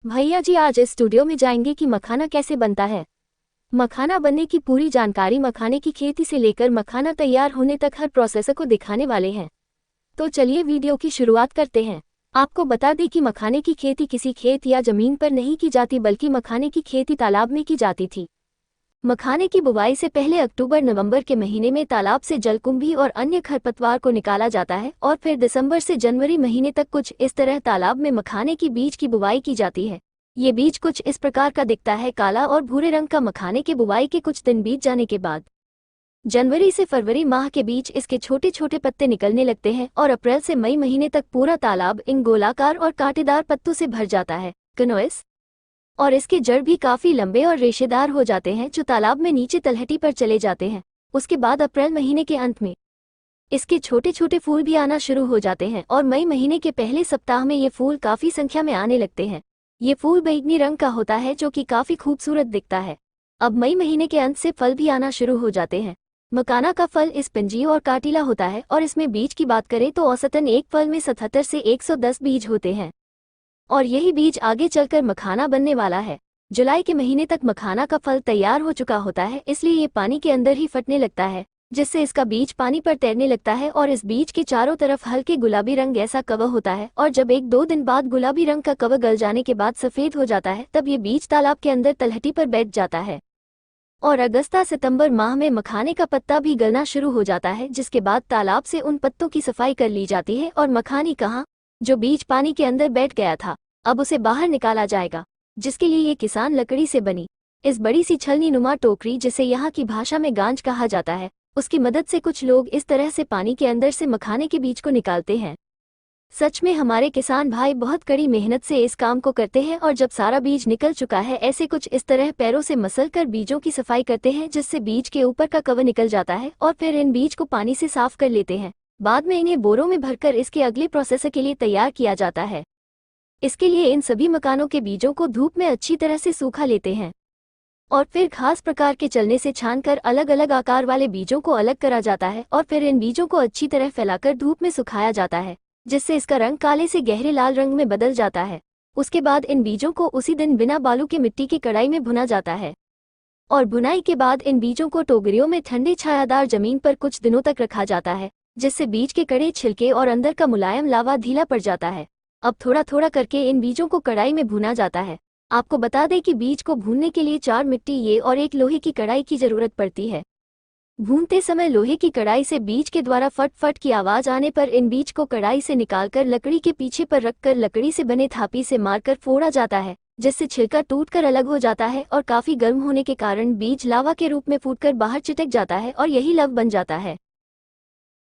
भैया जी आज इस स्टूडियो में जाएंगे कि मखाना कैसे बनता है। मखाना बनने की पूरी जानकारी मखाने की खेती से लेकर मखाना तैयार होने तक हर प्रोसेस को दिखाने वाले हैं। तो चलिए वीडियो की शुरुआत करते हैं। आपको बता दें कि मखाने की खेती किसी खेत या जमीन पर नहीं की जाती बल्कि मखाने की खेती तालाब में की जाती थी। मखाने की बुवाई से पहले अक्टूबर-नवंबर के महीने में तालाब से जलकुंभी और अन्य खरपतवार को निकाला जाता है और फिर दिसंबर से जनवरी महीने तक कुछ इस तरह तालाब में मखाने की बीज की बुवाई की जाती है। ये बीज कुछ इस प्रकार का दिखता है, काला और भूरे रंग का। मखाने के बुवाई के कुछ दिन बीत जाने के बाद जनवरी से फरवरी माह के बीच इसके छोटे छोटे पत्ते निकलने लगते हैं और अप्रैल से मई महीने तक पूरा तालाब इन गोलाकार और कांटेदार पत्तों से भर जाता है, कनोइस। और इसके जड़ भी काफी लंबे और रेशेदार हो जाते हैं जो तालाब में नीचे तलहटी पर चले जाते हैं। उसके बाद अप्रैल महीने के अंत में इसके छोटे छोटे फूल भी आना शुरू हो जाते हैं और मई महीने के पहले सप्ताह में ये फूल काफी संख्या में आने लगते हैं। ये फूल बैंगनी रंग का होता है जो कि काफी खूबसूरत दिखता है। अब मई महीने के अंत से फल भी आना शुरू हो जाते हैं। मखाना का फल स्पंजी और काटीला होता है और इसमें बीज की बात करें तो औसतन एक फल में 77 से 110 बीज होते हैं और यही बीज आगे चलकर मखाना बनने वाला है। जुलाई के महीने तक मखाना का फल तैयार हो चुका होता है, इसलिए ये पानी के अंदर ही फटने लगता है जिससे इसका बीज पानी पर तैरने लगता है और इस बीज के चारों तरफ हल्के गुलाबी रंग ऐसा कवर होता है और जब 1-2 दिन बाद गुलाबी रंग का कवर गल जाने के बाद सफेद हो जाता है तब ये बीज तालाब के अंदर तलहटी पर बैठ जाता है और अगस्त सितंबर माह में मखाने का पत्ता भी गलना शुरू हो जाता है, जिसके बाद तालाब से उन पत्तों की सफाई कर ली जाती है और मखानी कहाँ जो बीज पानी के अंदर बैठ गया था अब उसे बाहर निकाला जाएगा, जिसके लिए ये किसान लकड़ी से बनी इस बड़ी सी छलनी नुमा टोकरी, जिसे यहाँ की भाषा में गांज कहा जाता है, उसकी मदद से कुछ लोग इस तरह से पानी के अंदर से मखाने के बीज को निकालते हैं। सच में हमारे किसान भाई बहुत कड़ी मेहनत से इस काम को करते हैं और जब सारा बीज निकल चुका है ऐसे कुछ इस तरह पैरों से मसल कर बीजों की सफाई करते हैं जिससे बीज के ऊपर का कवर निकल जाता है और फिर इन बीज को पानी से साफ कर लेते हैं। बाद में इन्हें बोरों में भरकर इसके अगले प्रोसेस के लिए तैयार किया जाता है। इसके लिए इन सभी मखानों के बीजों को धूप में अच्छी तरह से सूखा लेते हैं और फिर खास प्रकार के चलने से छानकर अलग अलग आकार वाले बीजों को अलग करा जाता है और फिर इन बीजों को अच्छी तरह फैलाकर धूप में सुखाया जाता है जिससे इसका रंग काले से गहरे लाल रंग में बदल जाता है। उसके बाद इन बीजों को उसी दिन बिना बालू के मिट्टी की कढ़ाई में भुना जाता है और भुनाई के बाद इन बीजों को टोकरियों में ठंडे छायादार जमीन पर कुछ दिनों तक रखा जाता है जिससे बीज के कड़े छिलके और अंदर का मुलायम लावा ढीला पड़ जाता है। अब थोड़ा थोड़ा करके इन बीजों को कढ़ाई में भुना जाता है। आपको बता दें कि बीज को भूनने के लिए 4 मिट्टी ये और एक लोहे की कढ़ाई की जरूरत पड़ती है। भूनते समय लोहे की कढ़ाई से बीज के द्वारा फट फट की आवाज आने पर इन बीज को कढ़ाई से निकालकर लकड़ी के पीछे पर रखकर लकड़ी से बने थापी से मारकर फोड़ा जाता है जिससे छिलका टूटकर अलग हो जाता है और काफी गर्म होने के कारण बीज लावा के रूप में फूटकर बाहर चिटक जाता है और यही लव बन जाता है।